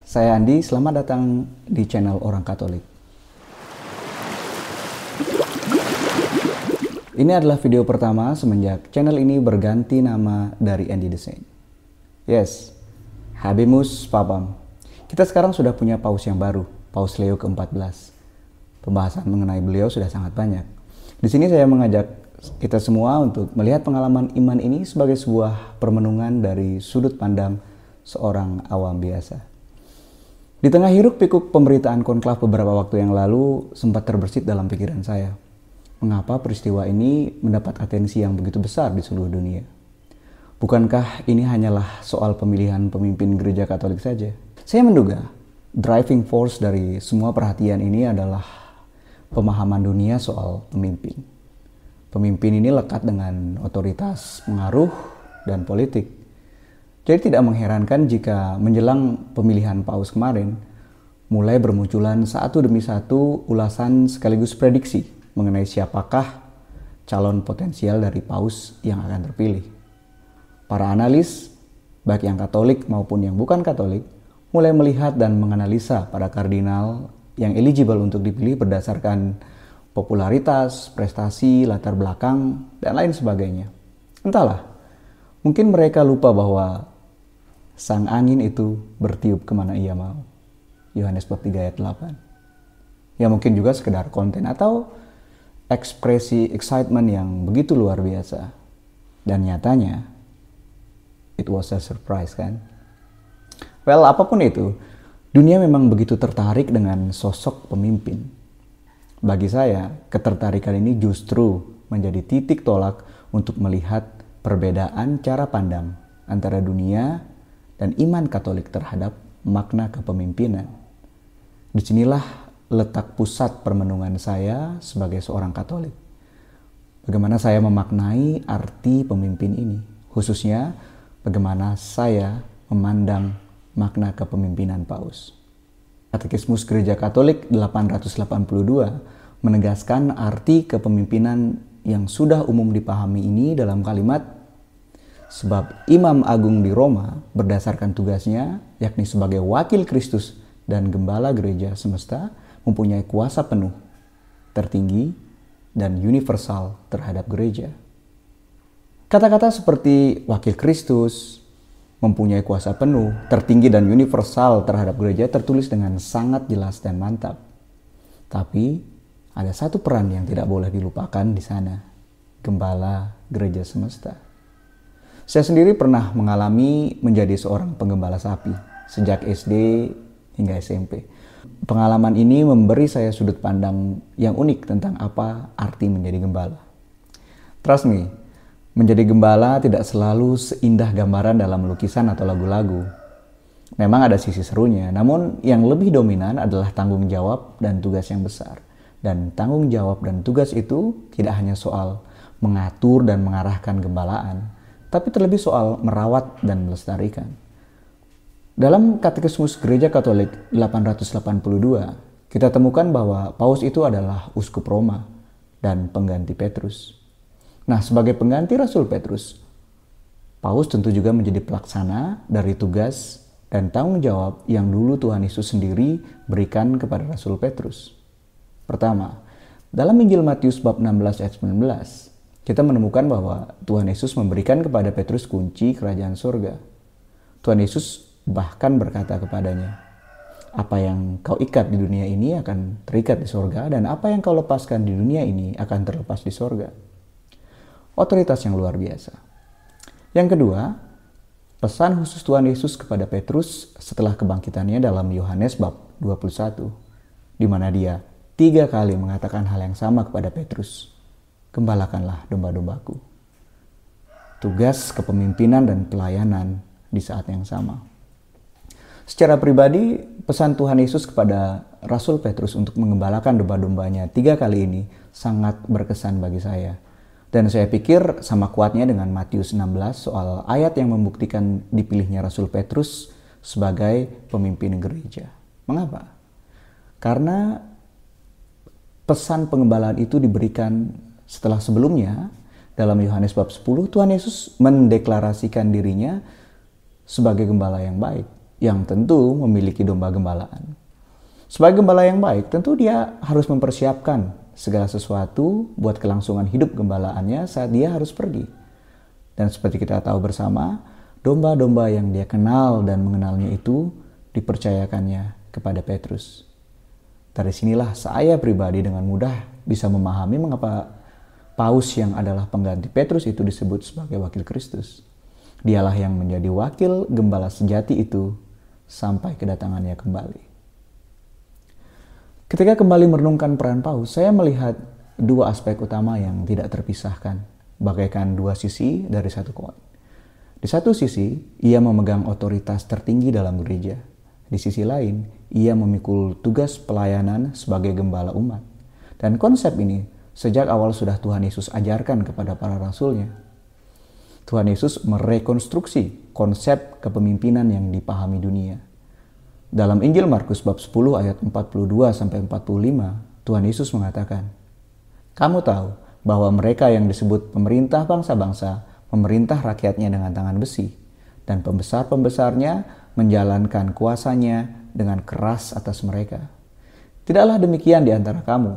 Saya Andi, selamat datang di channel Orang Katolik. Ini adalah video pertama semenjak channel ini berganti nama dari Andy the Saint. Yes, Habemus Papam. Kita sekarang sudah punya paus yang baru, Paus Leo ke-14. Pembahasan mengenai beliau sudah sangat banyak. Di sini saya mengajak kita semua untuk melihat pengalaman iman ini sebagai sebuah permenungan dari sudut pandang seorang awam biasa. Di tengah hiruk pikuk pemberitaan konklav beberapa waktu yang lalu sempat terbersit dalam pikiran saya. Mengapa peristiwa ini mendapat atensi yang begitu besar di seluruh dunia? Bukankah ini hanyalah soal pemilihan pemimpin gereja Katolik saja? Saya menduga driving force dari semua perhatian ini adalah pemahaman dunia soal pemimpin. Pemimpin ini lekat dengan otoritas, pengaruh, dan politik. Jadi tidak mengherankan jika menjelang pemilihan paus kemarin, mulai bermunculan satu demi satu ulasan sekaligus prediksi mengenai siapakah calon potensial dari paus yang akan terpilih. Para analis, baik yang Katolik maupun yang bukan Katolik, mulai melihat dan menganalisa para kardinal yang eligible untuk dipilih berdasarkan popularitas, prestasi, latar belakang, dan lain sebagainya. Entahlah, mungkin mereka lupa bahwa sang angin itu bertiup kemana ia mau. Yohanes bab 3 ayat 8. Ya mungkin juga sekedar konten atau ekspresi excitement yang begitu luar biasa. Dan nyatanya, it was a surprise kan? Well, apapun itu, dunia memang begitu tertarik dengan sosok pemimpin. Bagi saya, ketertarikan ini justru menjadi titik tolak untuk melihat perbedaan cara pandang antara dunia dan iman Katolik terhadap makna kepemimpinan. Disinilah letak pusat permenungan saya sebagai seorang Katolik. Bagaimana saya memaknai arti pemimpin ini, khususnya bagaimana saya memandang makna kepemimpinan paus. Katekismus Gereja Katolik 882 menegaskan arti kepemimpinan yang sudah umum dipahami ini dalam kalimat, sebab Imam Agung di Roma berdasarkan tugasnya, yakni sebagai wakil Kristus dan gembala gereja semesta, mempunyai kuasa penuh, tertinggi, dan universal terhadap gereja. Kata-kata seperti wakil Kristus, mempunyai kuasa penuh, tertinggi dan universal terhadap gereja tertulis dengan sangat jelas dan mantap. Tapi ada satu peran yang tidak boleh dilupakan di sana, gembala gereja semesta. Saya sendiri pernah mengalami menjadi seorang penggembala sapi sejak SD hingga SMP. Pengalaman ini memberi saya sudut pandang yang unik tentang apa arti menjadi gembala. Trust me, menjadi gembala tidak selalu seindah gambaran dalam lukisan atau lagu-lagu. Memang ada sisi serunya, namun yang lebih dominan adalah tanggung jawab dan tugas yang besar. Dan tanggung jawab dan tugas itu tidak hanya soal mengatur dan mengarahkan gembalaan, tapi terlebih soal merawat dan melestarikan. Dalam Katekismus Gereja Katolik 882, kita temukan bahwa paus itu adalah uskup Roma dan pengganti Petrus. Nah, sebagai pengganti Rasul Petrus, paus tentu juga menjadi pelaksana dari tugas dan tanggung jawab yang dulu Tuhan Yesus sendiri berikan kepada Rasul Petrus. Pertama, dalam Injil Matius bab 16 ayat 19, kita menemukan bahwa Tuhan Yesus memberikan kepada Petrus kunci kerajaan surga. Tuhan Yesus bahkan berkata kepadanya, "Apa yang kau ikat di dunia ini akan terikat di surga, dan apa yang kau lepaskan di dunia ini akan terlepas di surga." Otoritas yang luar biasa. Yang kedua, pesan khusus Tuhan Yesus kepada Petrus setelah kebangkitannya dalam Yohanes bab 21, di mana dia 3 kali mengatakan hal yang sama kepada Petrus, "Gembalakanlah domba-dombaku." Tugas kepemimpinan dan pelayanan di saat yang sama. Secara pribadi, pesan Tuhan Yesus kepada Rasul Petrus untuk mengembalakan domba-dombanya 3 kali ini sangat berkesan bagi saya. Dan saya pikir sama kuatnya dengan Matius 16 soal ayat yang membuktikan dipilihnya Rasul Petrus sebagai pemimpin gereja. Mengapa? Karena pesan pengembalaan itu diberikan setelah sebelumnya dalam Yohanes bab 10 Tuhan Yesus mendeklarasikan dirinya sebagai gembala yang baik. yang tentu memiliki domba gembalaan. Sebagai gembala yang baik, tentu dia harus mempersiapkan segala sesuatu buat kelangsungan hidup gembalaannya saat dia harus pergi. Dan seperti kita tahu bersama, domba-domba yang dia kenal dan mengenalnya itu dipercayakannya kepada Petrus. Dari sinilah saya pribadi dengan mudah bisa memahami mengapa Paus yang adalah pengganti Petrus itu disebut sebagai wakil Kristus. Dialah yang menjadi wakil gembala sejati itu sampai kedatangannya kembali. Ketika kembali merenungkan peran Paus, saya melihat dua aspek utama yang tidak terpisahkan, bagaikan dua sisi dari satu koin. Di satu sisi, ia memegang otoritas tertinggi dalam gereja. Di sisi lain, ia memikul tugas pelayanan sebagai gembala umat. Dan konsep ini sejak awal sudah Tuhan Yesus ajarkan kepada para rasulnya. Tuhan Yesus merekonstruksi konsep kepemimpinan yang dipahami dunia. Dalam Injil Markus bab 10 ayat 42-45, Tuhan Yesus mengatakan, "Kamu tahu bahwa mereka yang disebut pemerintah bangsa-bangsa memerintah rakyatnya dengan tangan besi, dan pembesar-pembesarnya menjalankan kuasanya dengan keras atas mereka. Tidaklah demikian di antara kamu.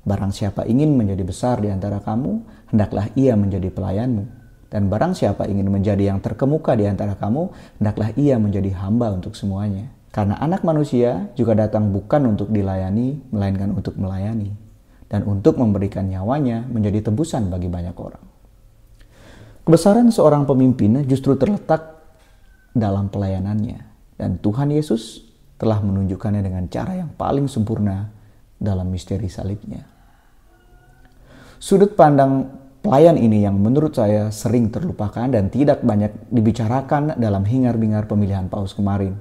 Barang siapa ingin menjadi besar di antara kamu, hendaklah ia menjadi pelayanmu. Dan barang siapa ingin menjadi yang terkemuka di antara kamu, hendaklah ia menjadi hamba untuk semuanya. Karena anak manusia juga datang bukan untuk dilayani, melainkan untuk melayani. Dan untuk memberikan nyawanya menjadi tebusan bagi banyak orang." Kebesaran seorang pemimpin justru terletak dalam pelayanannya. Dan Tuhan Yesus telah menunjukkannya dengan cara yang paling sempurna dalam misteri salibnya. Sudut pandang pelayan ini yang menurut saya sering terlupakan dan tidak banyak dibicarakan dalam hingar-bingar pemilihan Paus kemarin.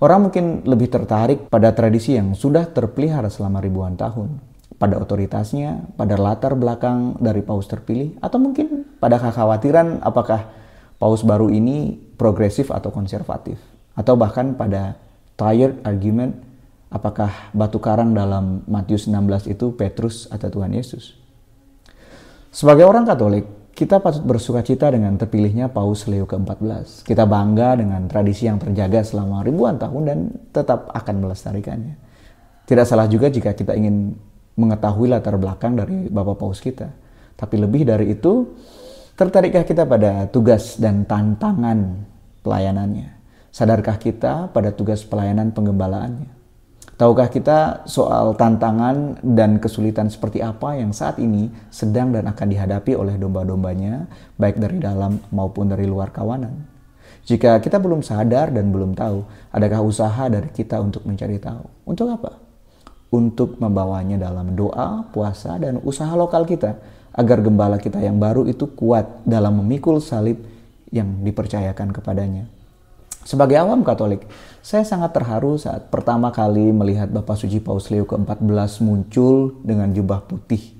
Orang mungkin lebih tertarik pada tradisi yang sudah terpelihara selama ribuan tahun, pada otoritasnya, pada latar belakang dari Paus terpilih, atau mungkin pada kekhawatiran apakah Paus baru ini progresif atau konservatif, atau bahkan pada tired argument apakah batu karang dalam Matius 16 itu Petrus atau Tuhan Yesus. Sebagai orang Katolik, kita patut bersukacita dengan terpilihnya Paus Leo ke-14. Kita bangga dengan tradisi yang terjaga selama ribuan tahun dan tetap akan melestarikannya. Tidak salah juga jika kita ingin mengetahui latar belakang dari Bapak Paus kita. Tapi lebih dari itu, tertarikkah kita pada tugas dan tantangan pelayanannya? Sadarkah kita pada tugas pelayanan penggembalaannya? Tahukah kita soal tantangan dan kesulitan seperti apa yang saat ini sedang dan akan dihadapi oleh domba-dombanya, baik dari dalam maupun dari luar kawanan? Jika kita belum sadar dan belum tahu, adakah usaha dari kita untuk mencari tahu? Untuk apa? Untuk membawanya dalam doa, puasa, dan usaha lokal kita, agar gembala kita yang baru itu kuat dalam memikul salib yang dipercayakan kepadanya. Sebagai awam Katolik, saya sangat terharu saat pertama kali melihat Bapak Suci Paus Leo ke-14 muncul dengan jubah putih,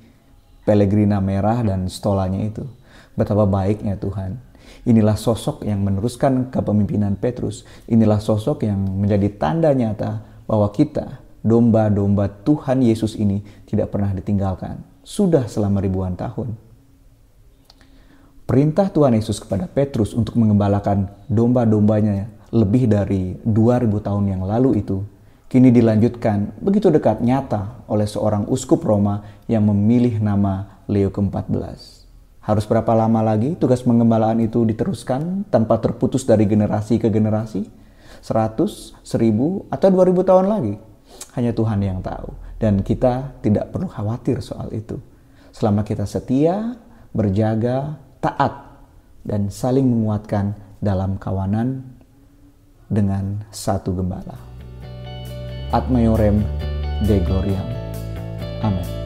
pelegrina merah, dan stolanya itu. Betapa baiknya Tuhan. Inilah sosok yang meneruskan kepemimpinan Petrus. Inilah sosok yang menjadi tanda nyata bahwa kita, domba-domba Tuhan Yesus ini, tidak pernah ditinggalkan. Sudah selama ribuan tahun. Perintah Tuhan Yesus kepada Petrus untuk mengembalakan domba-dombanya lebih dari 2000 tahun yang lalu itu kini dilanjutkan begitu dekat nyata oleh seorang uskup Roma yang memilih nama Leo ke-14. Harus berapa lama lagi tugas pengembalaan itu diteruskan tanpa terputus dari generasi ke generasi? 100, 1000, atau 2000 tahun lagi? Hanya Tuhan yang tahu, dan kita tidak perlu khawatir soal itu. Selama kita setia, berjaga, taat, dan saling menguatkan dalam kawanan dengan satu gembala. Ad Maiorem Dei Gloriam. Amin.